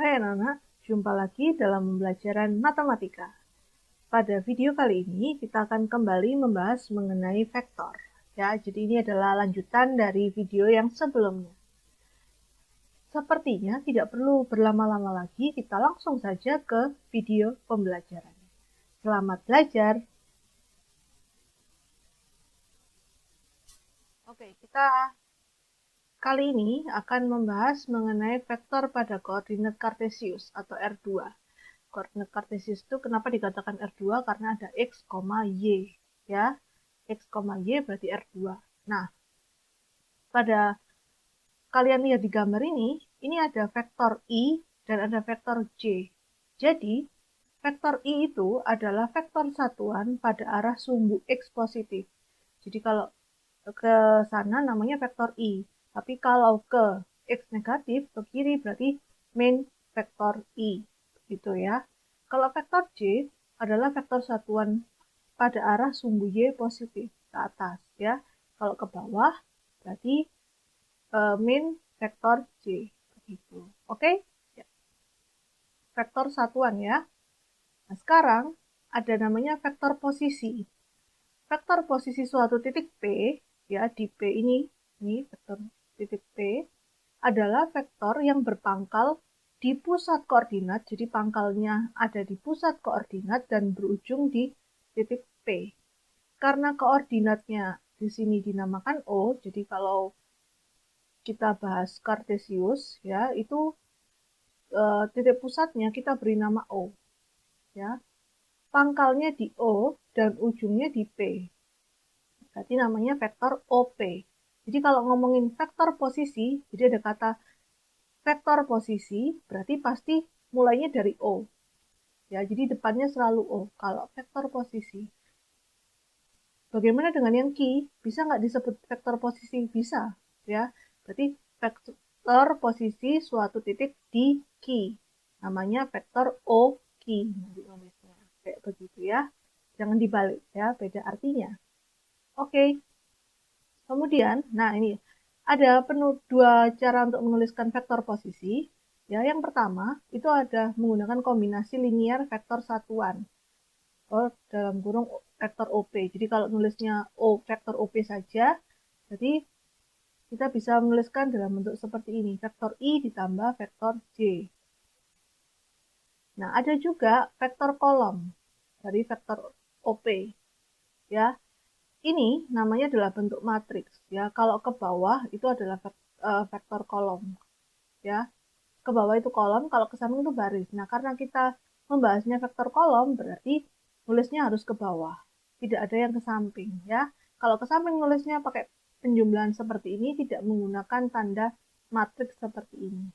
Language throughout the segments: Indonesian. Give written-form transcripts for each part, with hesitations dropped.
Hai anak-anak, jumpa lagi dalam pembelajaran matematika. Pada video kali ini kita akan kembali membahas mengenai vektor. Ya, jadi ini adalah lanjutan dari video yang sebelumnya. Sepertinya tidak perlu berlama-lama lagi, kita langsung saja ke video pembelajaran. Selamat belajar. Oke, kita kali ini akan membahas mengenai vektor pada koordinat kartesius atau R2. Koordinat kartesius itu kenapa dikatakan R2? Karena ada X, Y. Ya, X, Y berarti R2. Nah, pada kalian lihat di gambar ini ada vektor I dan ada vektor J. Jadi, vektor I itu adalah vektor satuan pada arah sumbu X positif. Jadi kalau ke sana namanya vektor I. Tapi kalau ke X negatif, ke kiri berarti main vektor I. Gitu ya. Kalau vektor J adalah vektor satuan pada arah sumbu Y positif ke atas ya. Kalau ke bawah berarti min vektor J begitu. Oke? Ya. Vektor satuan ya. Nah, sekarang ada namanya vektor posisi. Vektor posisi suatu titik P ya di P ini vektor titik P adalah vektor yang berpangkal di pusat koordinat, jadi pangkalnya ada di pusat koordinat dan berujung di titik P. Karena koordinatnya di sini dinamakan O, jadi kalau kita bahas kartesius ya, itu titik pusatnya kita beri nama O. Ya. Pangkalnya di O dan ujungnya di P. Berarti namanya vektor OP. Jadi kalau ngomongin vektor posisi, jadi ada kata vektor posisi, berarti pasti mulainya dari O. Ya, jadi depannya selalu O. Kalau vektor posisi. Bagaimana dengan yang Ki? Bisa nggak disebut vektor posisi? Bisa. Ya, berarti vektor posisi suatu titik di Ki. Namanya vektor O Ki. Kayak begitu ya. Jangan dibalik ya, beda artinya. Oke. Kemudian, nah ini ada dua cara untuk menuliskan vektor posisi. Ya, yang pertama itu ada menggunakan kombinasi linier vektor satuan. Dalam kurung vektor OP. Jadi kalau nulisnya O vektor OP saja, jadi kita bisa menuliskan dalam bentuk seperti ini. Vektor I ditambah vektor J. Nah, ada juga vektor kolom dari vektor OP. Ya, ini namanya adalah bentuk matriks ya. Kalau ke bawah itu adalah vektor kolom ya. Ke bawah itu kolom, kalau ke samping itu baris. Nah, karena kita membahasnya vektor kolom berarti nulisnya harus ke bawah. Tidak ada yang ke samping ya. Kalau ke samping nulisnya pakai penjumlahan seperti ini, tidak menggunakan tanda matriks seperti ini.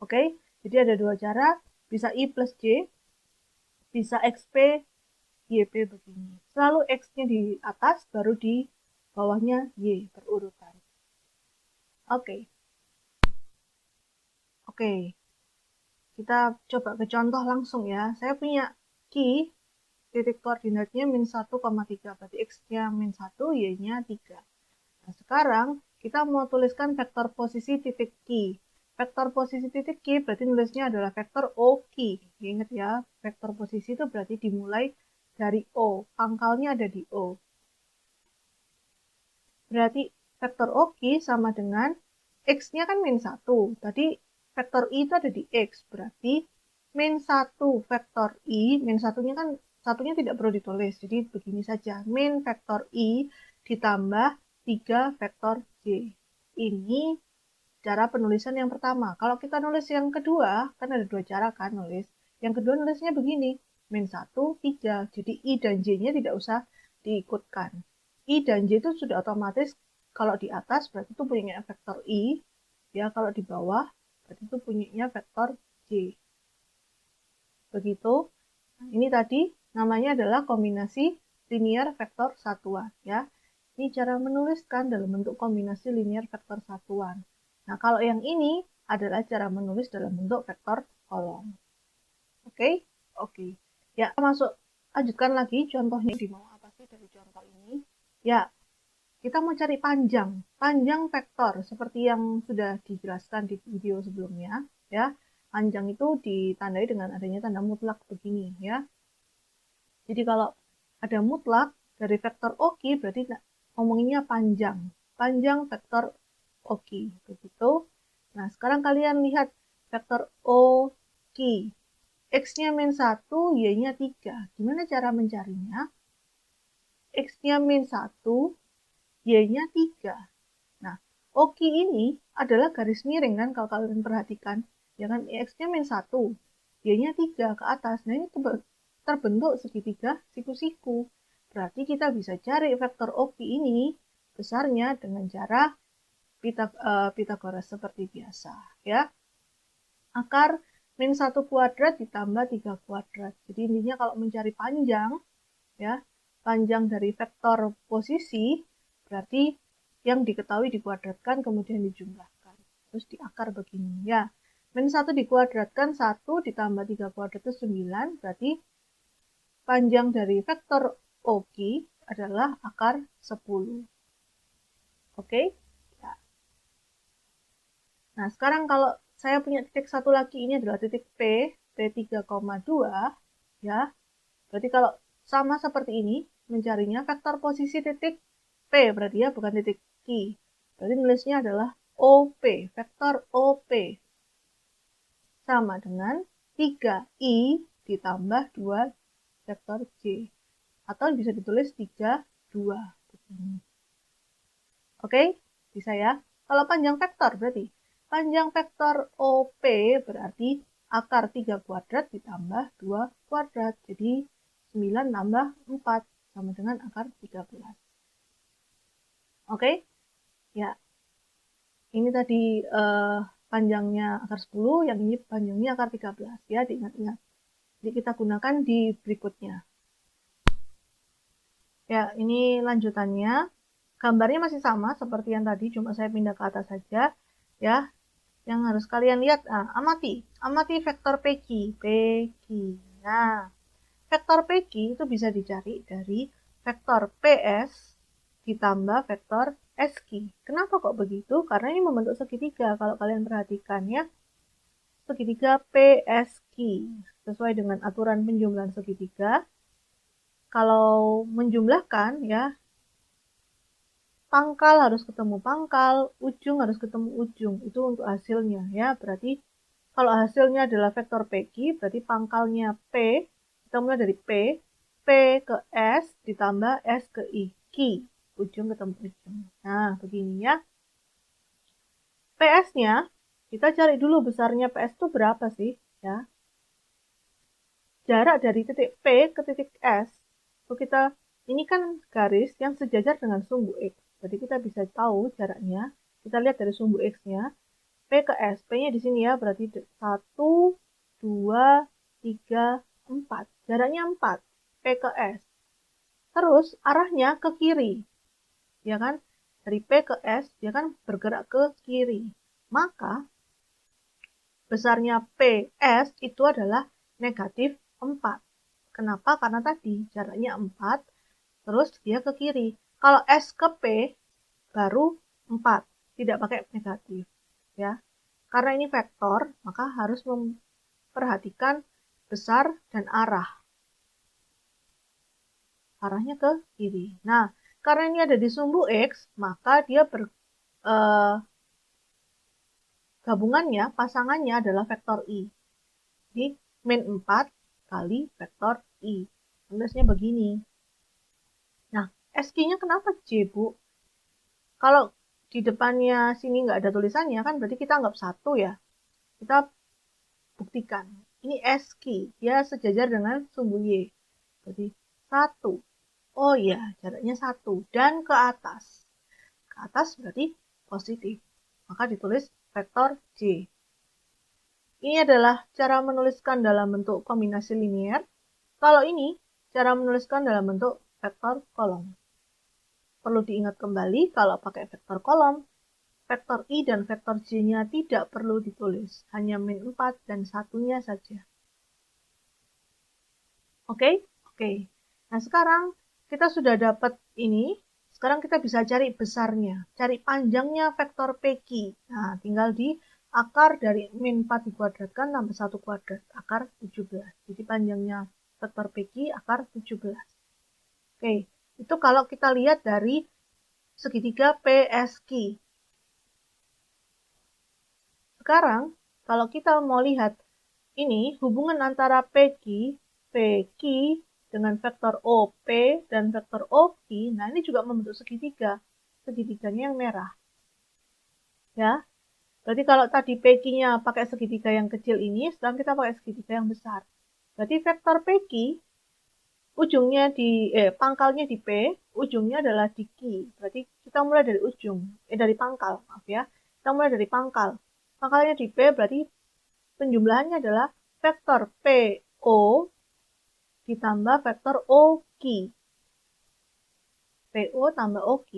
Oke, jadi ada dua cara, bisa I plus J, bisa XP YP begini. Selalu X-nya di atas, baru di bawahnya Y berurutan. Oke. Oke. Kita coba ke contoh langsung ya. Saya punya Ki, titik koordinatnya min 1,3. Berarti X-nya min 1, Y-nya 3. Nah, sekarang kita mau tuliskan vektor posisi titik Ki. Vektor posisi titik Ki berarti nulisnya adalah vektor O Ki. Ingat ya, vektor posisi itu berarti dimulai dari O. Pangkalnya ada di O. Berarti vektor O Ki sama dengan X-nya kan min 1. Tadi vektor I itu ada di X. Berarti min 1 vektor I, min 1-nya kan satunya tidak perlu ditulis. Jadi begini saja. Min vektor I ditambah 3 vektor J. Ini cara penulisan yang pertama. Kalau kita nulis yang kedua, kan ada dua cara kan nulis. Yang kedua nulisnya begini. Min 1, 3. Jadi I dan J-nya tidak usah diikutkan. I dan J itu sudah otomatis kalau di atas berarti itu punya vektor I. Ya, kalau di bawah berarti itu punya vektor J. Begitu. Ini tadi namanya adalah kombinasi linier vektor satuan ya. Ini cara menuliskan dalam bentuk kombinasi linier vektor satuan. Nah, kalau yang ini adalah cara menulis dalam bentuk vektor kolom. Oke? Oke. Ya, masuk lanjutkan lagi contohnya di mau apa sih dari contoh ini? Ya, kita mau cari panjang vektor seperti yang sudah dijelaskan di video sebelumnya ya. Panjang itu ditandai dengan adanya tanda mutlak begini ya. Jadi kalau ada mutlak dari vektor OQ berarti ngomonginnya panjang. Panjang vektor OQ. Begitu. Nah, sekarang kalian lihat vektor OQ. X-nya min 1, Y-nya 3. Gimana cara mencarinya? X-nya min 1, Y-nya 3. Nah, OQ ini adalah garis miring kan kalau kalian perhatikan. Ya kan, X-nya min 1, Y-nya 3 ke atas. Nah, ini terbentuk segitiga siku-siku. Berarti kita bisa cari vektor OQ ini besarnya dengan cara Pitagoras seperti biasa. Ya, akar min 1 kuadrat ditambah 3 kuadrat. Jadi intinya kalau mencari panjang, ya, panjang dari vektor posisi, berarti yang diketahui dikuadratkan kemudian dijumlahkan. Terus di akar begini, ya. Min 1 dikuadratkan 1 ditambah 3 kuadrat itu 9, berarti panjang dari vektor OQ adalah akar 10. Oke? Ya. Nah, sekarang kalau saya punya titik satu lagi, ini adalah titik P 3,2, ya. Berarti kalau sama seperti ini, mencarinya vektor posisi titik P, berarti ya bukan titik Q. Berarti nulisnya adalah OP, vektor OP. Sama dengan 3I ditambah 2 vektor J. Atau bisa ditulis 3, 2. Oke, bisa ya. Kalau panjang vektor berarti panjang vektor OP berarti akar 3 kuadrat ditambah 2 kuadrat. Jadi 9 tambah 4 sama dengan akar 13. Oke, ya. Ini tadi panjangnya akar 10, yang ini panjangnya akar 13. Ya, diingat-ingat. Jadi kita gunakan di berikutnya. Ya, ini lanjutannya. Gambarnya masih sama seperti yang tadi, cuma saya pindah ke atas saja. Ya, yang harus kalian lihat, amati vektor PQ. Nah, vektor PQ itu bisa dicari dari vektor PS ditambah vektor SQ. Kenapa kok begitu? Karena ini membentuk segitiga. Kalau kalian perhatikan ya, segitiga PSQ. Sesuai dengan aturan penjumlahan segitiga, kalau menjumlahkan ya, pangkal harus ketemu pangkal, ujung harus ketemu ujung. Itu untuk hasilnya ya. Berarti kalau hasilnya adalah vektor PQ, berarti pangkalnya P, kita mulai dari P ke S ditambah S ke I. Q, ujung ketemu ujung. Nah, begini ya. PS-nya, kita cari dulu besarnya PS itu berapa sih? Ya. Jarak dari titik P ke titik S, itu kita, ini kan garis yang sejajar dengan sumbu X. Jadi kita bisa tahu jaraknya. Kita lihat dari sumbu X-nya. P ke S. P-nya di sini ya, berarti 1, 2, 3, 4. Jaraknya 4. P ke S. Terus arahnya ke kiri. Ya kan? Dari P ke S, dia kan bergerak ke kiri. Maka besarnya PS itu adalah negatif 4. Kenapa? Karena tadi jaraknya 4, terus dia ke kiri. Kalau S ke P, baru 4. Tidak pakai negatif. Ya. Karena ini vektor, maka harus memperhatikan besar dan arah. Arahnya ke kiri. Nah, karena ini ada di sumbu X, maka dia gabungannya, pasangannya adalah vektor I. Jadi, min 4 kali vektor I. Tulisnya begini. Nah, SQ-nya kenapa J, Bu? Kalau di depannya sini nggak ada tulisannya, kan berarti kita anggap 1 ya. Kita buktikan. Ini SQ, dia sejajar dengan sumbu Y. Jadi 1. Oh iya, jaraknya 1. Dan ke atas. Ke atas berarti positif. Maka ditulis vektor J. Ini adalah cara menuliskan dalam bentuk kombinasi linier. Kalau ini, cara menuliskan dalam bentuk vektor kolom. Perlu diingat kembali, kalau pakai vektor kolom, vektor I dan vektor J-nya tidak perlu ditulis. Hanya min 4 dan 1-nya saja. Oke? Oke. Nah, sekarang kita sudah dapat ini. Sekarang kita bisa cari besarnya. Cari panjangnya vektor PQ. Nah, tinggal di akar dari min 4 dikuadratkan tambah 1 kuadrat, akar 17. Jadi panjangnya vektor PQ akar 17. Oke, itu kalau kita lihat dari segitiga PSQ. Sekarang, kalau kita mau lihat ini hubungan antara PQ dengan vektor OP dan vektor OQ, nah ini juga membentuk segitiga. Segitiganya yang merah. Ya, berarti kalau tadi PQ-nya pakai segitiga yang kecil ini, sekarang kita pakai segitiga yang besar. Berarti vektor PQ ujungnya pangkalnya di P, ujungnya adalah di Q. Berarti kita mulai dari ujung, dari pangkal, maaf ya. Kita mulai dari pangkal. Pangkalnya di P berarti penjumlahannya adalah vektor PO ditambah vektor OQ. PO tambah OQ.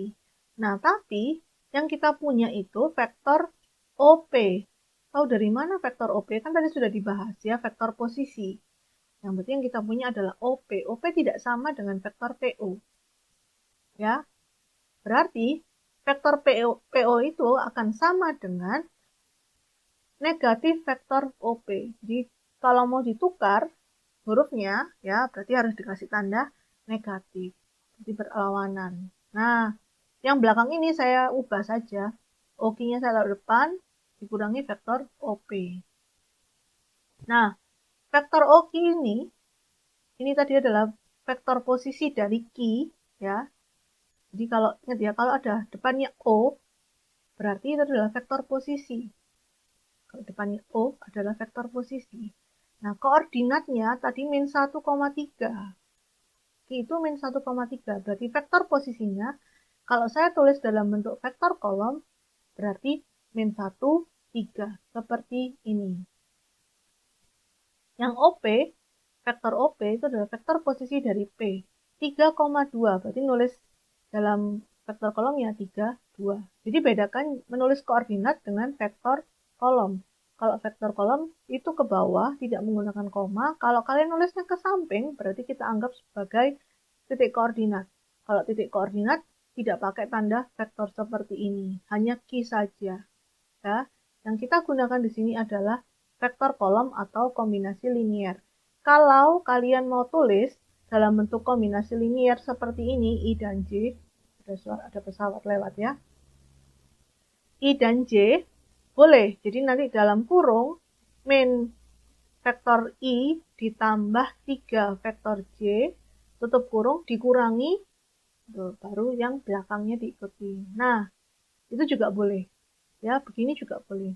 Nah, tapi yang kita punya itu vektor OP. Tahu dari mana vektor OP? Kan tadi sudah dibahas ya, vektor posisi. Yang berarti yang kita punya adalah OP. OP tidak sama dengan vektor PO. Ya, berarti vektor PO itu akan sama dengan negatif vektor OP. Jadi kalau mau ditukar hurufnya, ya berarti harus dikasih tanda negatif. Jadi berlawanan. Nah, yang belakang ini saya ubah saja. OQ-nya saya taruh depan, dikurangi vektor OP. Nah, vektor OQ ini tadi adalah vektor posisi dari Q, ya. Jadi kalau ingat ya, kalau ada depannya O, berarti itu adalah vektor posisi. Kalau depannya O adalah vektor posisi. Nah, koordinatnya tadi min 1,3. Itu min 1,3. Berarti vektor posisinya, kalau saya tulis dalam bentuk vektor kolom, berarti min 1, 3. Seperti ini. Yang OP, vektor OP itu adalah vektor posisi dari P. 3,2. Berarti nulis dalam vektor kolomnya 3, 2. Jadi bedakan menulis koordinat dengan vektor kolom. Kalau vektor kolom itu ke bawah, tidak menggunakan koma. Kalau kalian nulisnya ke samping, berarti kita anggap sebagai titik koordinat. Kalau titik koordinat tidak pakai tanda vektor seperti ini, hanya Q saja. Ya, yang kita gunakan di sini adalah vektor kolom atau kombinasi linier. Kalau kalian mau tulis dalam bentuk kombinasi linier seperti ini, I dan J, ada pesawat lewat ya. I dan J, boleh. Jadi nanti dalam kurung, min vektor I ditambah 3 vektor J, tutup kurung, dikurangi, baru yang belakangnya diikuti. Nah, itu juga boleh. Ya, begini juga boleh.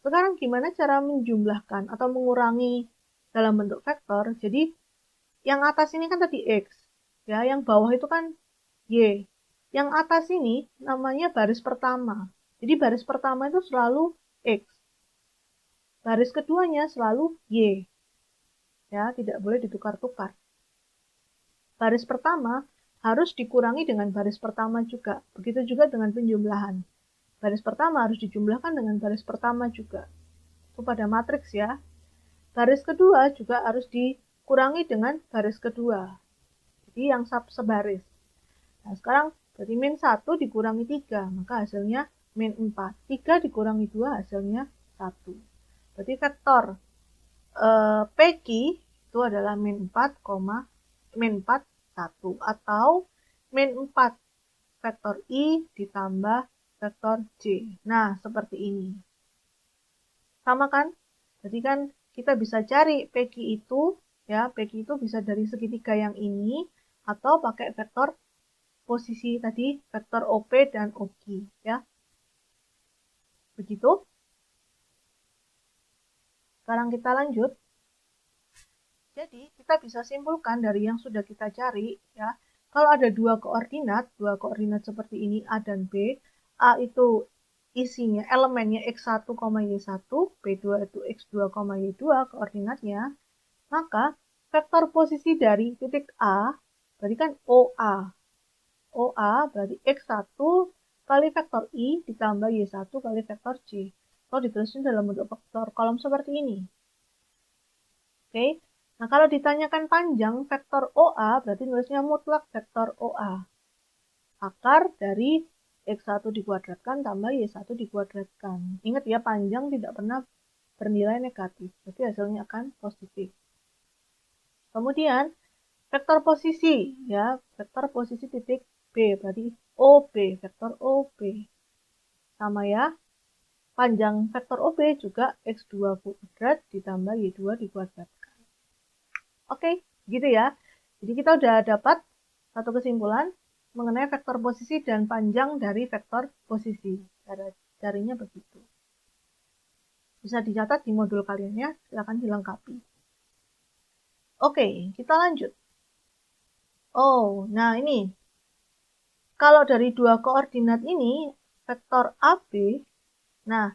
Sekarang gimana cara menjumlahkan atau mengurangi dalam bentuk vektor? Jadi, yang atas ini kan tadi X. Ya, yang bawah itu kan Y. Yang atas ini namanya baris pertama. Jadi, baris pertama itu selalu X. Baris keduanya selalu Y. Ya, tidak boleh ditukar-tukar. Baris pertama harus dikurangi dengan baris pertama juga. Begitu juga dengan penjumlahan. Baris pertama harus dijumlahkan dengan baris pertama juga. Itu pada matriks ya. Baris kedua juga harus dikurangi dengan baris kedua. Jadi yang sebaris. Nah, sekarang berarti min 1 dikurangi 3, maka hasilnya min 4. 3 dikurangi 2 hasilnya 1. Berarti vektor PQ itu adalah min 4, min 4, 1. Atau min 4 vektor I ditambah vektor J. Nah, seperti ini. Sama kan? Jadi kan kita bisa cari PQ itu, ya, PQ itu bisa dari segitiga yang ini, atau pakai vektor posisi tadi, vektor OP dan OQ, ya. Begitu. Sekarang kita lanjut. Jadi, kita bisa simpulkan dari yang sudah kita cari, ya. Kalau ada dua koordinat seperti ini, A dan B, A itu isinya, elemennya X1, Y1, B2 itu X2, Y2 koordinatnya, maka vektor posisi dari titik A, berarti kan OA. OA berarti X1 kali vektor I ditambah Y1 kali vektor J. Kalau dituliskan dalam bentuk vektor kolom seperti ini. Oke. Nah, kalau ditanyakan panjang vektor OA, berarti nulisnya mutlak vektor OA. Akar dari X1 dikuadratkan tambah Y1 dikuadratkan. Ingat ya, panjang tidak pernah bernilai negatif, jadi hasilnya akan positif. Kemudian vektor posisi, ya, vektor posisi titik B, berarti OB, vektor OB. Sama ya, panjang vektor OB juga X2 kuadrat ditambah Y2 dikuadratkan. Oke, gitu ya. Jadi kita udah dapat satu kesimpulan mengenai vektor posisi dan panjang dari vektor posisi. Carinya begitu. Bisa dicatat di modul kalian ya, silakan dilengkapi. Oke, kita lanjut. Oh, nah ini. Kalau dari dua koordinat ini, vektor AB, nah,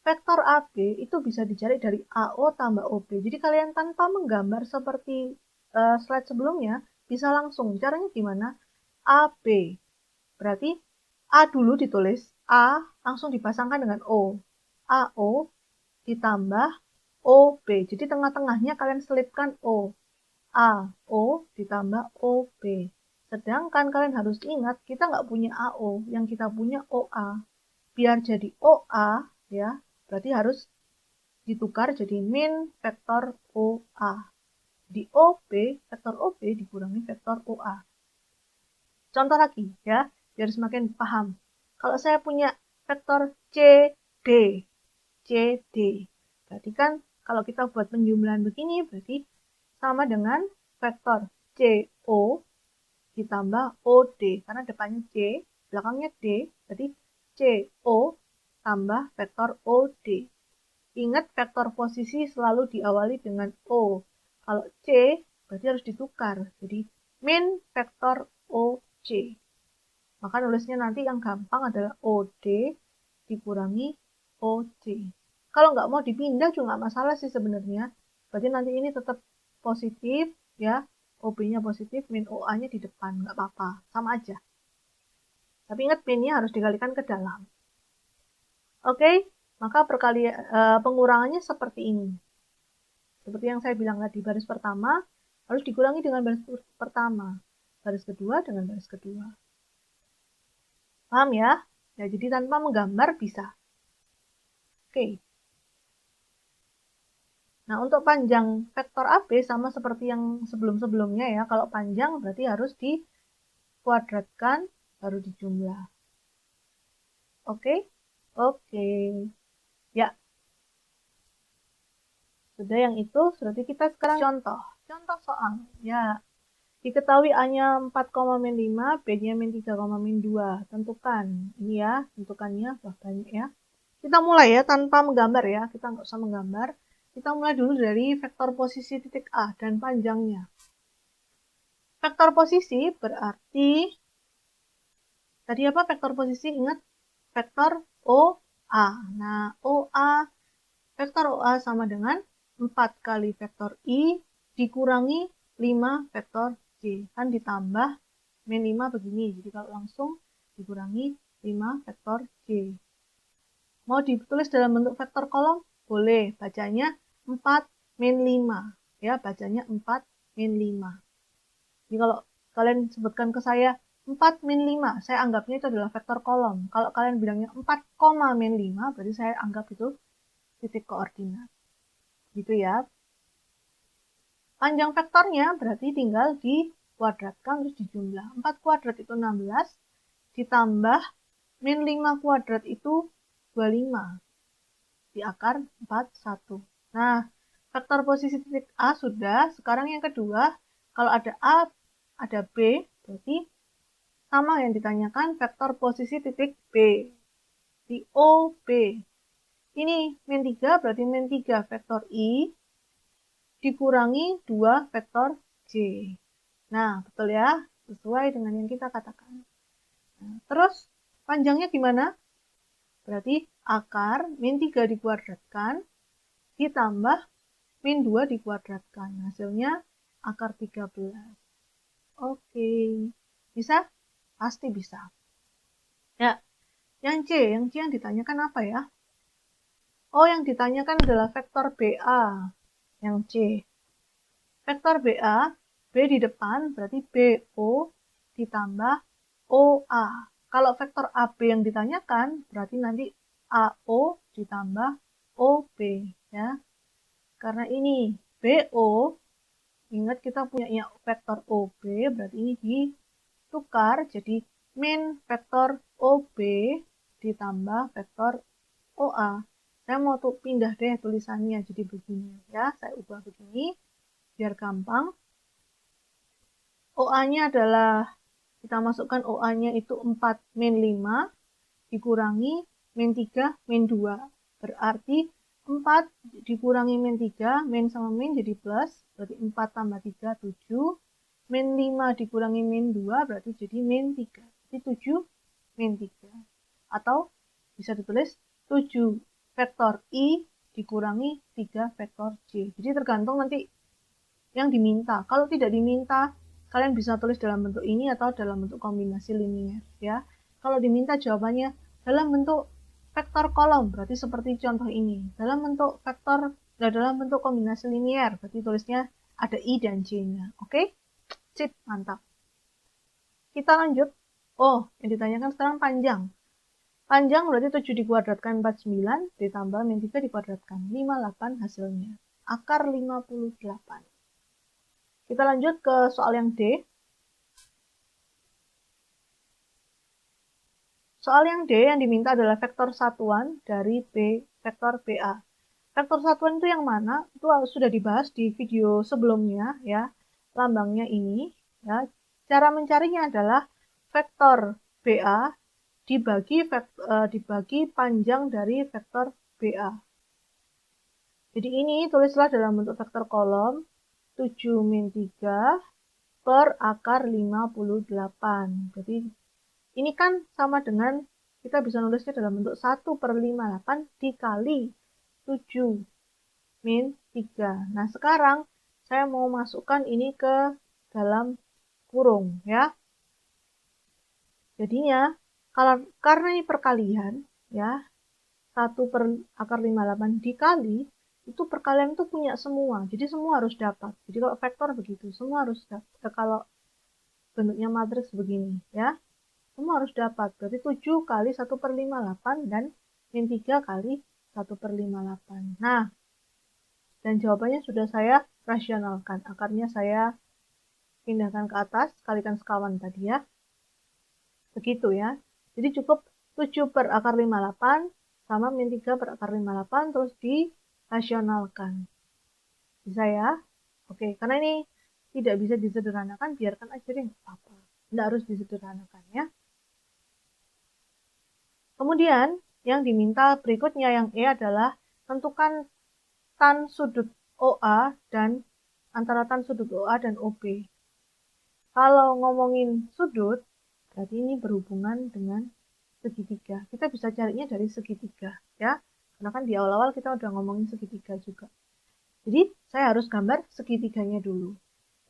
vektor AB itu bisa dicari dari AO tambah OB. Jadi kalian tanpa menggambar seperti slide sebelumnya, bisa langsung. Caranya gimana? AB. Berarti A dulu ditulis, A langsung dipasangkan dengan O. AO ditambah OB. Jadi tengah-tengahnya kalian selipkan O. AO ditambah OB. Sedangkan kalian harus ingat, kita nggak punya AO, yang kita punya OA. Biar jadi OA, ya, berarti harus ditukar jadi min vektor OA. Di OB, vektor OB dikurangi vektor OA. Contoh lagi, ya, biar semakin paham. Kalau saya punya vektor CD, CD, berarti kan kalau kita buat penjumlahan begini, berarti sama dengan vektor CO ditambah OD, karena depannya C, belakangnya D, berarti CO tambah vektor OD. Ingat, vektor posisi selalu diawali dengan O. Kalau C, berarti harus ditukar, jadi min vektor OC. Maka nulisnya nanti yang gampang adalah OD dikurangi OC. Kalau nggak mau dipindah juga nggak masalah sih sebenarnya. Berarti nanti ini tetap positif, ya, OB-nya positif, min OA-nya di depan, nggak apa-apa, sama aja. Tapi ingat, min-nya harus dikalikan ke dalam. Oke, maka pengurangannya seperti ini. Seperti yang saya bilang tadi, baris pertama harus dikurangi dengan baris pertama, baris kedua dengan baris kedua. Paham ya? Ya, jadi tanpa menggambar bisa. Oke. Nah, untuk panjang vektor AB sama seperti yang sebelum-sebelumnya ya. Kalau panjang berarti harus dikuadratkan baru dijumlah. Oke? Oke. Ya. Sudah yang itu, berarti kita sekarang contoh. Contoh soal. Ya. Diketahui A-nya 4,5, B-nya min 3,2. Tentukan. Ini ya, tentukannya. Wah, banyak ya. Kita mulai ya, tanpa menggambar ya. Kita nggak usah menggambar. Kita mulai dulu dari vektor posisi titik A dan panjangnya. Vektor posisi berarti, tadi apa vektor posisi? Ingat, vektor OA. Nah, OA, vektor OA sama dengan 4 kali vektor I dikurangi 5 vektor J. Kan ditambah min 5 begini. Jadi kalau langsung dikurangi 5 vektor J. Mau ditulis dalam bentuk vektor kolom? Boleh. Bacanya 4 min 5. Ya, bacanya 4 min 5. Jadi kalau kalian sebutkan ke saya 4 min 5, saya anggapnya itu adalah vektor kolom. Kalau kalian bilangnya 4, min 5, berarti saya anggap itu titik koordinat. Gitu ya. Panjang vektornya berarti tinggal dikuadratkan terus dijumlah. 4 kuadrat itu 16, ditambah min 5 kuadrat itu 25. Di akar 41. Nah, vektor posisi titik A sudah. Sekarang yang kedua, kalau ada A, ada B, berarti sama yang ditanyakan vektor posisi titik B. Di OB. Ini min 3 berarti min 3 vektor I dikurangi 2 vektor J. Nah, betul ya? Sesuai dengan yang kita katakan. Nah, terus panjangnya gimana? Berarti akar min 3 dikuadratkan ditambah min 2 dikuadratkan. Hasilnya akar 13. Oke. Bisa? Pasti bisa. Ya, yang C yang ditanyakan apa ya? Oh, yang ditanyakan adalah vektor BA. Yang C. Vektor BA, B di depan berarti BO ditambah OA. Kalau vektor AB yang ditanyakan, berarti nanti AO ditambah OB, ya. Karena ini BO, ingat kita punya vektor OB, berarti ini ditukar jadi min vektor OB ditambah vektor OA. Saya mau pindah deh tulisannya jadi begini, ya. Saya ubah begini biar gampang. OA-nya adalah, kita masukkan OA-nya itu 4 min 5 dikurangi min 3 min 2. Berarti 4 dikurangi min 3, min sama min jadi plus, berarti 4 tambah 3, 7. Min 5 dikurangi min 2, berarti jadi min 3. Jadi 7 min 3. Atau bisa ditulis 7 vektor I dikurangi 3 vektor J. Jadi tergantung nanti yang diminta. Kalau tidak diminta, kalian bisa tulis dalam bentuk ini atau dalam bentuk kombinasi linier, ya. Kalau diminta jawabannya dalam bentuk vektor kolom, berarti seperti contoh ini. Dalam bentuk vektor, dalam bentuk kombinasi linier, berarti tulisnya ada I dan J-nya. Oke? Sip, mantap. Kita lanjut. Oh, yang ditanyakan sekarang panjang. Panjang berarti 7 dikuadratkan 49 ditambah min 3 dikuadratkan 58 hasilnya. Akar 58. Kita lanjut ke soal yang D. Soal yang D yang diminta adalah vektor satuan dari vektor BA. Vektor satuan itu yang mana? Itu sudah dibahas di video sebelumnya, ya. Lambangnya ini, ya. Cara mencarinya adalah vektor BA dibagi panjang dari vektor BA. Jadi ini tulislah dalam bentuk vektor kolom 7 min 3 per akar 58. Jadi ini kan sama dengan, kita bisa nulisnya dalam bentuk 1 per 58 dikali 7 min 3. Nah, sekarang saya mau masukkan ini ke dalam kurung, ya. Jadinya, karena ini perkalian, ya, 1 per akar 58 dikali, itu perkalian itu punya semua. Jadi semua harus dapat. Jadi kalau vektor begitu, semua harus dapat. Kalau bentuknya matriks begini, ya. Semua harus dapat. Berarti 7 kali 1 per 58 dan min 3 kali 1 per 58. Nah, dan jawabannya sudah saya rasionalkan. Akarnya saya pindahkan ke atas, kalikan sekawan tadi, ya. Begitu, ya. Jadi cukup 7 per akar 58 sama min 3 per akar 58 terus dirasionalkan. Bisa, ya? Oke, karena ini tidak bisa disederhanakan, biarkan aja deh, nggak apa-apa. Tidak harus disederhanakan, ya. Kemudian, yang diminta berikutnya yang E adalah tentukan tan sudut OA dan antara tan sudut OA dan OB. Kalau ngomongin sudut, berarti ini berhubungan dengan segitiga. Kita bisa carinya dari segitiga, ya. Karena kan di awal-awal kita udah ngomongin segitiga juga. Jadi, saya harus gambar segitiganya dulu.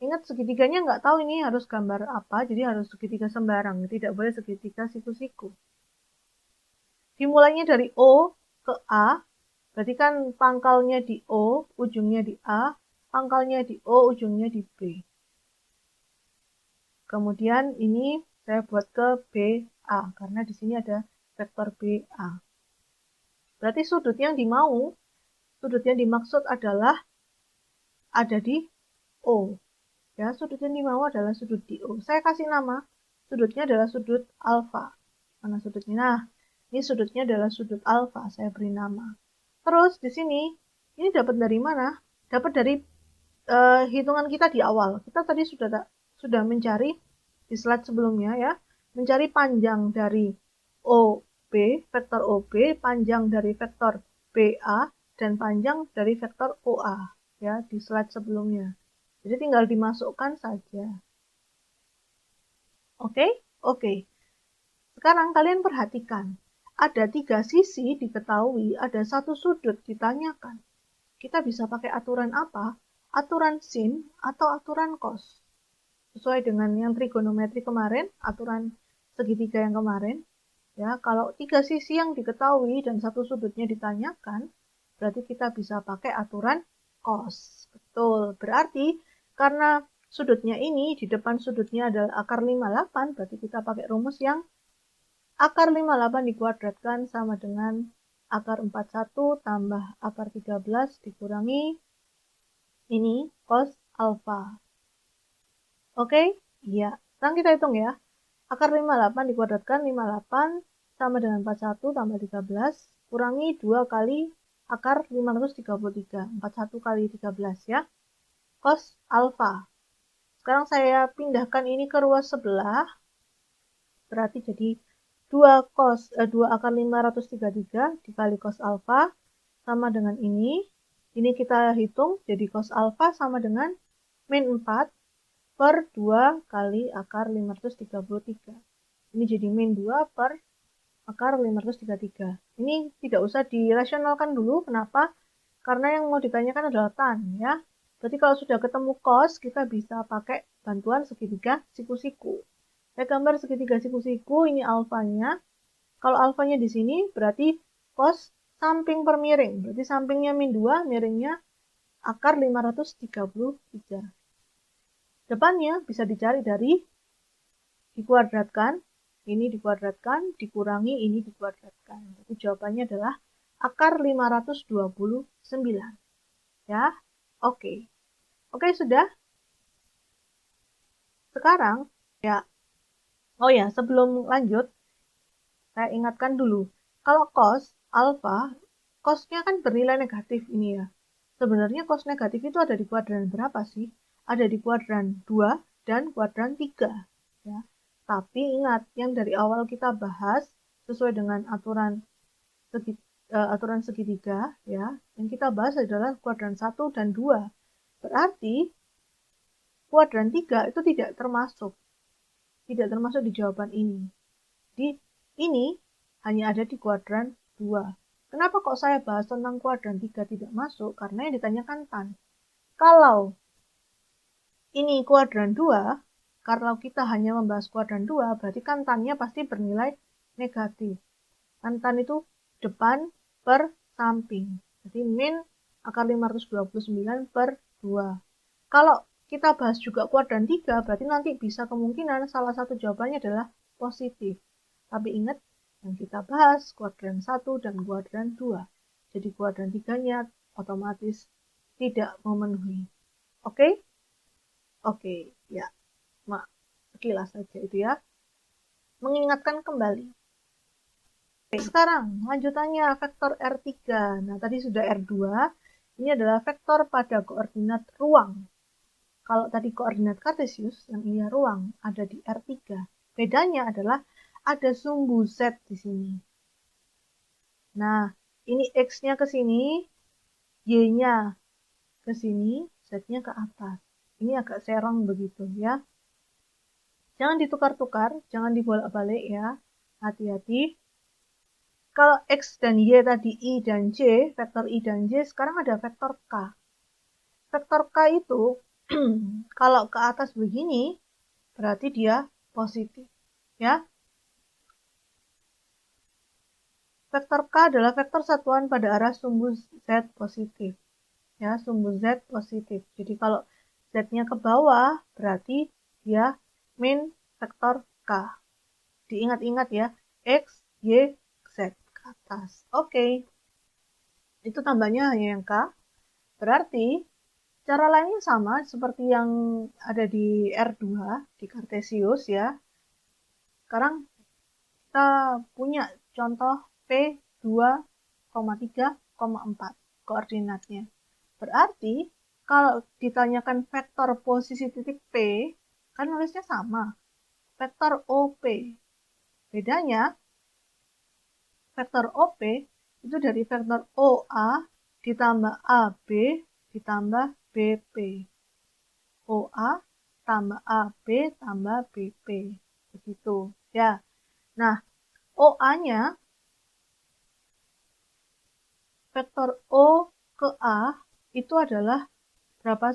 Ingat, segitiganya nggak tahu ini harus gambar apa, jadi harus segitiga sembarang. Tidak boleh segitiga siku-siku. Dimulainya dari O ke A, berarti kan pangkalnya di O, ujungnya di A, pangkalnya di O, ujungnya di B. Kemudian ini saya buat ke BA, karena di sini ada vektor BA. Berarti sudut yang dimaksud adalah ada di O. Ya, sudut yang dimau adalah sudut di O. Saya kasih nama, sudutnya adalah sudut alfa. Mana sudutnya? Nah, ini sudutnya adalah sudut alfa, saya beri nama. Terus di sini, ini dapat dari mana? Dapat dari hitungan kita di awal. Kita tadi sudah mencari di slide sebelumnya, ya, mencari panjang dari OB, vektor OB, panjang dari vektor BA, dan panjang dari vektor OA, ya, di slide sebelumnya. Jadi tinggal dimasukkan saja. Oke? Oke. Sekarang kalian perhatikan. Ada 3 sisi diketahui, ada 1 sudut ditanyakan. Kita bisa pakai aturan apa? Aturan sin atau aturan cos. Sesuai dengan yang trigonometri kemarin, aturan segitiga yang kemarin. Ya, kalau 3 sisi yang diketahui dan 1 sudutnya ditanyakan, berarti kita bisa pakai aturan cos. Betul. Berarti karena sudutnya ini, di depan sudutnya adalah akar 58, berarti kita pakai rumus yang akar 58 dikuadratkan sama dengan akar 41 tambah akar 13 dikurangi ini cos alfa. Oke? Iya. Sekarang kita hitung ya. Akar 58 dikuadratkan 58 sama dengan 41 tambah 13 kurangi 2 kali akar 533. 41 kali 13 ya. Cos alfa. Sekarang saya pindahkan ini ke ruas sebelah. Berarti jadi 2 akar 533 dikali cos alfa sama dengan ini. Ini kita hitung jadi cos alfa sama dengan min 4 per 2 kali akar 533. Ini jadi min 2 per akar 533. Ini tidak usah dirasionalkan dulu. Kenapa? Karena yang mau ditanyakan adalah tan ya. Berarti kalau sudah ketemu cos, kita bisa pakai bantuan segitiga siku-siku. Saya gambar segitiga siku-siku, ini alfanya. Kalau alfanya di sini berarti cos samping per miring. Berarti sampingnya min 2, miringnya akar 533. Depannya bisa dicari dari dikuadratkan, ini dikuadratkan, dikurangi, ini dikuadratkan. Jadi jawabannya adalah akar 529. Ya, oke. Oke, sudah. Sekarang, ya. Oh ya, sebelum lanjut, saya ingatkan dulu. Kalau cos alfa, cosnya kan bernilai negatif ini ya. Sebenarnya cos negatif itu ada di kuadran berapa sih? Ada di kuadran 2 dan kuadran 3. Ya. Tapi ingat, yang dari awal kita bahas sesuai dengan aturan segitiga, ya, yang kita bahas adalah kuadran 1 dan 2. Berarti kuadran 3 itu tidak termasuk di jawaban ini. Jadi ini hanya ada di kuadran 2. Kenapa kok saya bahas tentang kuadran 3 tidak masuk? Karena yang ditanyakan tan. Kalau ini kuadran 2, kalau kita hanya membahas kuadran 2, berarti kan tannya pasti bernilai negatif. Kan tan itu depan per samping. Jadi min akar 529 per 2. Kalau kita bahas juga kuadran 3, berarti nanti bisa kemungkinan salah satu jawabannya adalah positif. Tapi ingat, yang kita bahas kuadran 1 dan kuadran 2. Jadi kuadran 3-nya otomatis tidak memenuhi. Oke? Oke, ya. Sekilas saja itu ya. Mengingatkan kembali. Sekarang, lanjutannya vektor R3. Nah, tadi sudah R2. Ini adalah vektor pada koordinat ruang. Kalau tadi koordinat kartesius, yang ini ruang, ada di R3. Bedanya adalah ada sumbu Z di sini. Nah, ini X-nya ke sini, Y-nya ke sini, Z-nya ke atas. Ini agak serong begitu ya. Jangan ditukar-tukar, jangan dibolak-balik ya. Hati-hati. Kalau X dan Y tadi I dan J, vektor I dan J, sekarang ada vektor K. Vektor K itu, kalau ke atas begini, berarti dia positif. Ya. Vektor K adalah vektor satuan pada arah sumbu Z positif. Ya, sumbu Z positif. Jadi kalau Z-nya ke bawah, berarti dia min vektor K. Diingat-ingat ya, X, Y, Z ke atas. Oke. Itu tambahnya hanya yang K. Berarti cara lainnya sama seperti yang ada di R2, di Kartesius ya. Sekarang kita punya contoh P2,3,4 koordinatnya. Berarti kalau ditanyakan vektor posisi titik P, kan nulisnya sama. Vektor OP. Bedanya, vektor OP itu dari vektor OA ditambah AB ditambah BP. OA tambah AB tambah BP. Begitu. Ya. Nah, OA-nya vektor O ke A itu adalah berapa?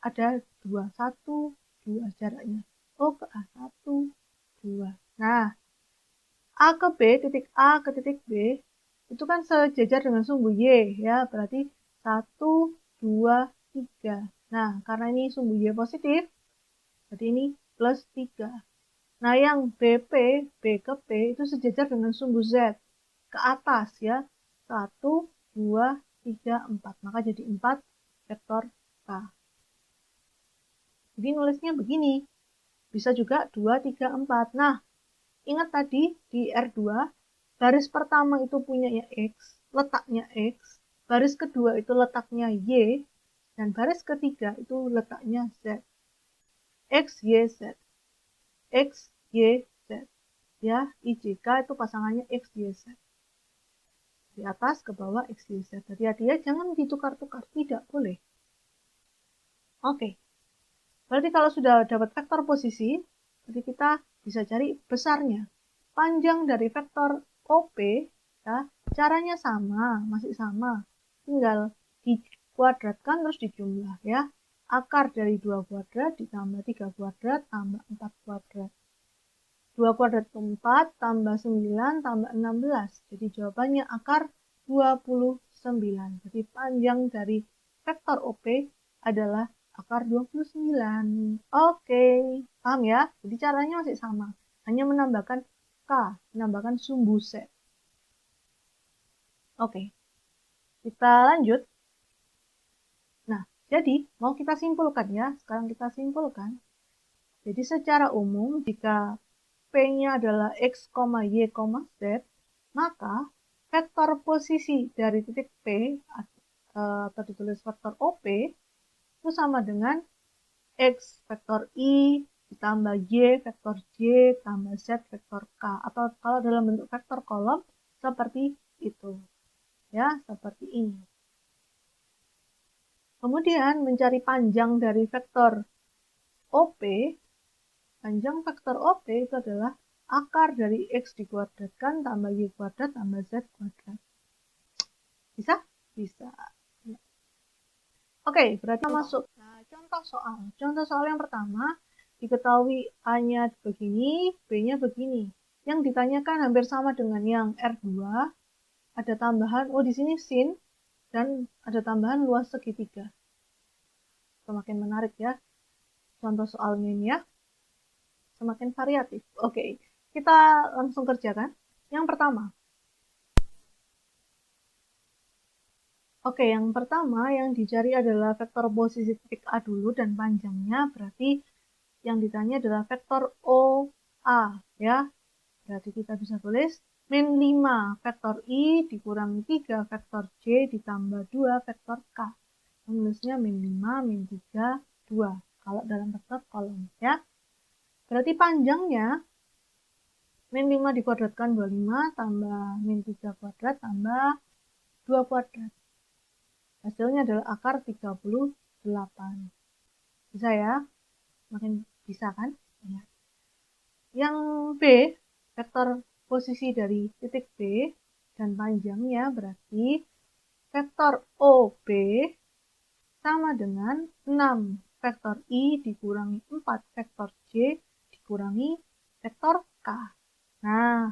Ada 2, 1, 2 jaraknya. O ke A, 1, 2. Nah, A ke B, titik A ke titik B, itu kan sejajar dengan sumbu Y, ya. Berarti 1, 2, 3. Nah, karena ini sumbu Y positif, berarti ini plus 3. Nah, yang BP, B ke P itu sejajar dengan sumbu Z. Ke atas ya. 1, 2, 3, 4. Maka jadi 4 vektor K. Jadi nulisnya begini. Bisa juga 2, 3, 4. Nah, ingat tadi di R2, baris pertama itu punyanya X, letaknya X. Baris kedua itu letaknya Y. Dan baris ketiga itu letaknya Z. X, Y, Z. X, Y, Z. Ya, IJK itu pasangannya X, Y, Z. Di atas ke bawah X, Y, Z. Hati-hati ya, jangan ditukar-tukar. Tidak boleh. Oke. Berarti kalau sudah dapat vektor posisi, berarti kita bisa cari besarnya. Panjang dari vektor OP, ya, caranya sama, masih sama. Tinggal dikuadratkan terus dijumlah ya. Akar dari 2 kuadrat ditambah 3 kuadrat tambah 4 kuadrat. 2 kuadrat ke 4 tambah 9 tambah 16. Jadi jawabannya akar 29. Jadi panjang dari vektor OP adalah akar 29. Oke, paham ya? Jadi caranya masih sama. Hanya menambahkan K, menambahkan sumbu Z. Oke, kita lanjut. Nah, jadi mau kita simpulkan ya. Sekarang kita simpulkan. Jadi secara umum, jika P-nya adalah X, Y, Z, maka vektor posisi dari titik P atau ditulis vektor OP itu sama dengan X vektor I ditambah Y vektor J tambah Z vektor K, atau kalau dalam bentuk vektor kolom seperti itu ya, seperti ini. Kemudian mencari panjang dari vektor OP. Panjang vektor OP itu adalah akar dari X dikuadratkan tambah Y kuadrat tambah Z kuadrat. Bisa? Bisa. Oke, berarti masuk. Nah, contoh soal. Contoh soal yang pertama, diketahui A-nya begini, B-nya begini. Yang ditanyakan hampir sama dengan yang R2. Ada tambahan, oh di sini sin, dan ada tambahan luas segitiga. Semakin menarik ya. Contoh soalnya ini ya. Semakin variatif. Oke, kita langsung kerjakan. Yang pertama. Oke, yang pertama yang dicari adalah vektor posisi titik A dulu dan panjangnya. Berarti yang ditanya adalah vektor OA ya. Berarti kita bisa tulis min 5 vektor I dikurangi 3 vektor J ditambah 2 vektor K. Menulisnya min 5, min 3, 2. Kalau dalam vektor kolom ya. Berarti panjangnya min 5 dikuadratkan 25 tambah min 3 kuadrat tambah 2 kuadrat. Hasilnya adalah akar 38. Bisa ya? Makin bisa kan? Ya. Yang B, vektor posisi dari titik B dan panjangnya berarti vektor OB sama dengan 6 vektor I dikurangi 4 vektor J dikurangi vektor K. Nah,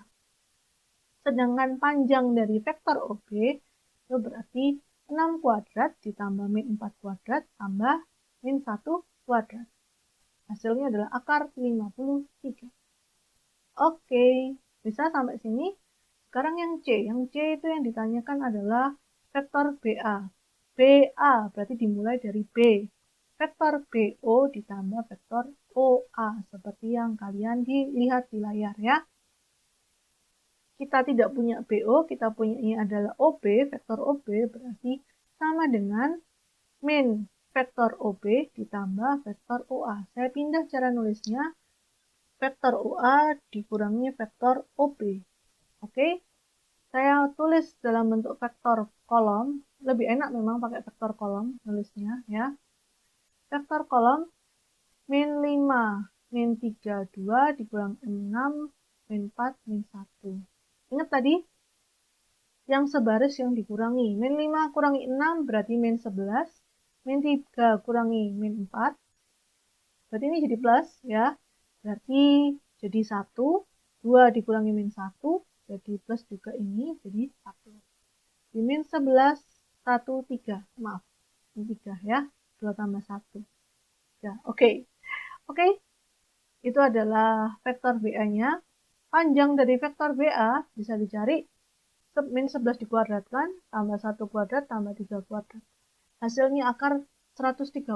sedangkan panjang dari vektor OB itu berarti 6 kuadrat ditambah min 4 kuadrat tambah min 1 kuadrat. Hasilnya adalah akar 53. Oke, bisa sampai sini. Sekarang yang C. Yang C itu yang ditanyakan adalah vektor BA. BA berarti dimulai dari B. Vektor BO ditambah vektor OA. Seperti yang kalian dilihat di layar ya. Kita tidak punya BO, kita punya ini adalah OB. Vektor OB berarti sama dengan min vektor OB ditambah vektor OA. Saya pindah cara nulisnya. Vektor OA dikurangi vektor OB. Oke, saya tulis dalam bentuk vektor kolom. Lebih enak memang pakai vektor kolom nulisnya ya. Vektor kolom min 5, min 3, 2 dikurangi 6, min 4, min 1. Ingat tadi yang sebaris yang dikurangi. Min 5 kurangi 6 berarti min 11. Min 3 kurangi min 4. Berarti ini jadi plus ya. Berarti jadi 1. 2 dikurangi min 1. Jadi plus juga ini. Jadi 1. Di min 11, 1, 3. Maaf. Min 3 ya. 2 tambah 1. Ya, oke. Oke. itu adalah vektor BA-nya. Panjang dari vektor BA bisa dicari min 11 dikuadratkan, tambah 1 kuadrat, tambah 3 kuadrat. Hasilnya akar 131.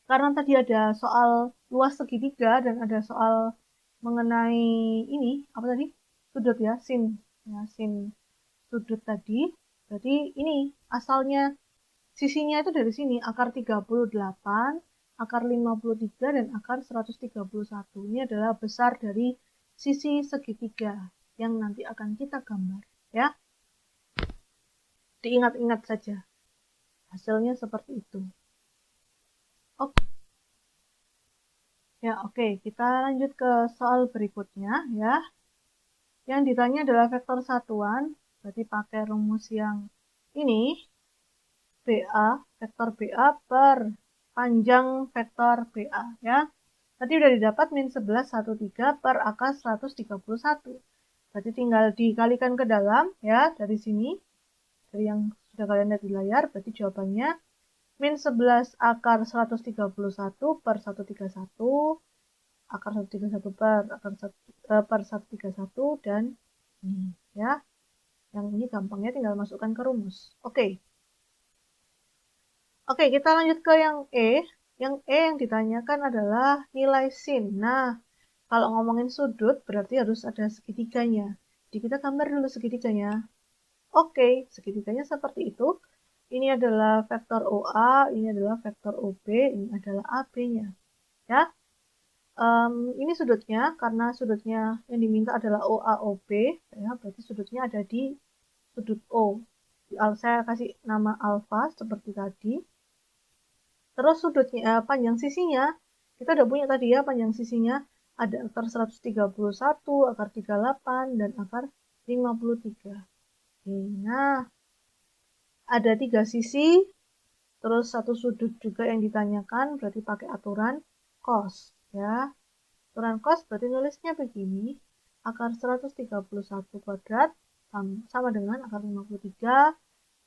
Karena tadi ada soal luas segitiga dan ada soal mengenai ini, apa tadi? Sudut ya, sin. Ya, sin sudut tadi. Jadi ini asalnya sisinya itu dari sini, akar 38, akar 53, dan akar 131. Ini adalah besar dari sisi segitiga yang nanti akan kita gambar. Ya, diingat-ingat saja. Hasilnya seperti itu. Oke. Ya, oke. Kita lanjut ke soal berikutnya ya. Yang ditanya adalah vektor satuan, berarti pakai rumus yang ini. BA, vektor BA per panjang vektor BA ya. Tadi udah didapat min 11 13 per akar 131. Berarti tinggal dikalikan ke dalam ya dari sini. Dari yang sudah kalian lihat di layar, berarti jawabannya min 11 akar 131 per 131 akar 131 per 131 dan ini ya. Yang ini gampangnya tinggal masukkan ke rumus. Oke. Oke, kita lanjut ke yang E. Yang E yang ditanyakan adalah nilai sin. Nah, kalau ngomongin sudut berarti harus ada segitiganya. Jadi kita gambar dulu segitiganya. Oke, segitiganya seperti itu. Ini adalah vektor OA, ini adalah vektor OB, ini adalah AB-nya. Ya, ini sudutnya, karena sudutnya yang diminta adalah OAOB, ya, berarti sudutnya ada di sudut O. Saya kasih nama alfa seperti tadi. Terus sudutnya, panjang sisinya, kita udah punya tadi ya, panjang sisinya ada akar 131, akar 38, dan akar 53. Nah, ada 3 sisi, terus satu sudut juga yang ditanyakan, berarti pakai aturan cos. Ya, aturan cos berarti nulisnya begini, akar 131 kuadrat sama dengan akar 53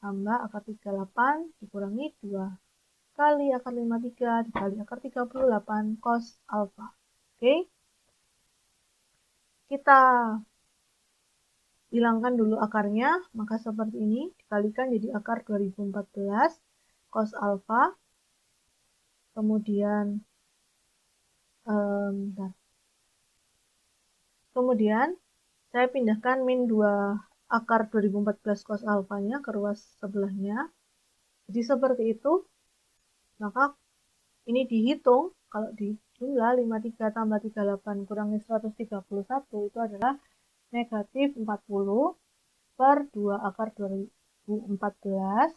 tambah akar 38 dikurangi 2 kali akar 53 dikali akar 38 cos alfa. Oke. Kita hilangkan dulu akarnya, maka seperti ini dikalikan jadi akar 2014 cos alfa. Kemudian kemudian saya pindahkan min 2 akar 2014 cos alfanya ke ruas sebelahnya. Jadi seperti itu. Maka ini dihitung, kalau dijumlah 53 tambah 38 kurangi 131 itu adalah negatif 40 per 2 akar 2014.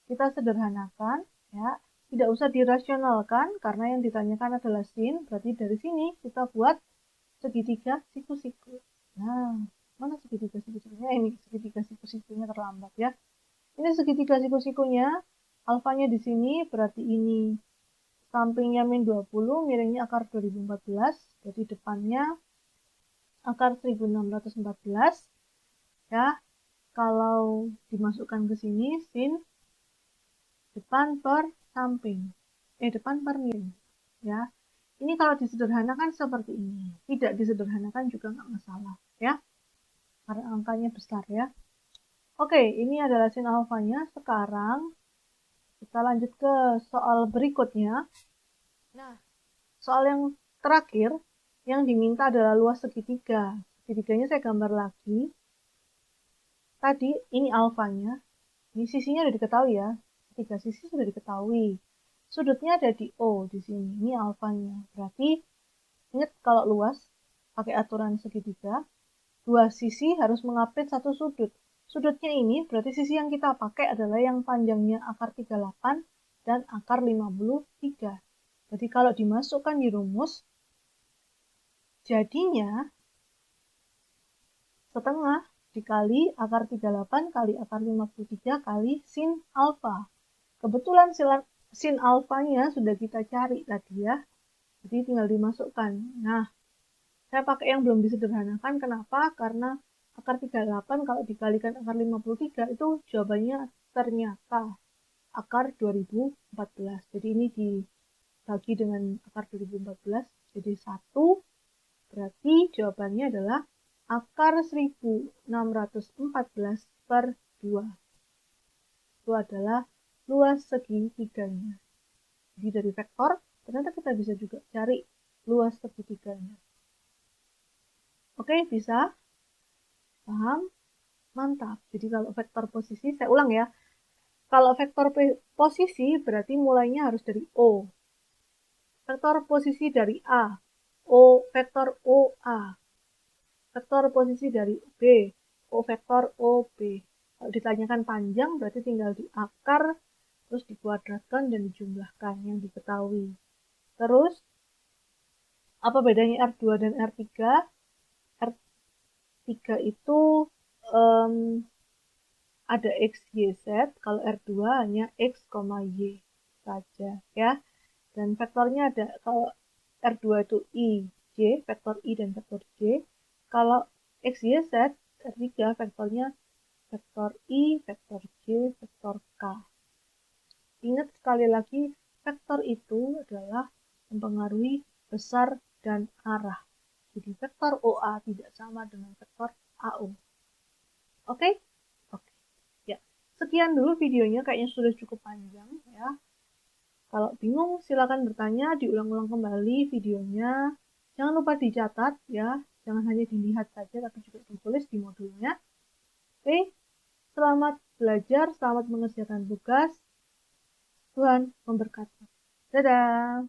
Kita sederhanakan, ya, tidak usah dirasionalkan karena yang ditanyakan adalah sin, berarti dari sini kita buat segitiga siku-siku. Nah, mana segitiga siku-sikunya? Ini segitiga siku-sikunya terlambat ya. Ini segitiga siku-sikunya, alfanya di sini, berarti ini sampingnya min 20, miringnya akar 2014, jadi depannya akar 1614. Ya, kalau dimasukkan ke sini, sin depan per samping. Depan per miring. Ya, ini kalau disederhanakan seperti ini. Tidak disederhanakan juga nggak masalah. Ya, karena angkanya besar ya. Oke, ini adalah sin alfanya. Sekarang kita lanjut ke soal berikutnya. Nah, soal yang terakhir, yang diminta adalah luas segitiga. Segitiganya saya gambar lagi. Tadi, ini alfanya. Ini sisinya sudah diketahui ya. 3 sisi sudah diketahui. Sudutnya ada di O di sini. Ini alfanya. Berarti, ingat kalau luas, pakai aturan segitiga, 2 sisi harus mengapit 1 sudut. Sudutnya ini berarti sisi yang kita pakai adalah yang panjangnya akar 38 dan akar 53. Jadi kalau dimasukkan di rumus, jadinya setengah dikali akar 38 kali akar 53 kali sin alfa. Kebetulan sin alfanya sudah kita cari tadi ya. Jadi tinggal dimasukkan. Nah, saya pakai yang belum disederhanakan. Kenapa? Karena akar 38 kalau dikalikan akar 53 itu jawabannya ternyata akar 2014. Jadi ini bagi dengan akar 2014 jadi 1, berarti jawabannya adalah akar 1614 per 2. Itu adalah luas segitiganya. Jadi dari vektor, ternyata kita bisa juga cari luas segitiganya. Oke, bisa? Paham? Mantap. Jadi kalau vektor posisi, saya ulang ya. Kalau vektor posisi berarti mulainya harus dari O. Vektor posisi dari A, O vektor OA. Vektor posisi dari B, O vektor OB. Kalau ditanyakan panjang berarti tinggal diakar, terus dikuadratkan dan dijumlahkan yang diketahui. Terus, apa bedanya R2 dan R3? R3 itu ada X, Y, Z. Kalau R2 hanya X, Y saja ya. Dan vektornya ada, kalau R2 itu I, J, vektor I dan vektor J. Kalau X, Y, Z, R3 vektornya vektor I, vektor J, vektor K. Ingat sekali lagi, vektor itu adalah mempengaruhi besar dan arah. Jadi vektor OA tidak sama dengan vektor AO. Oke? Oke. Ya. Sekian dulu videonya, kayaknya sudah cukup panjang ya. Kalau bingung silakan bertanya, diulang-ulang kembali videonya. Jangan lupa dicatat ya, jangan hanya dilihat saja tapi juga ditulis di modulnya. Oke, selamat belajar, selamat mengerjakan tugas. Tuhan memberkati. Dadah.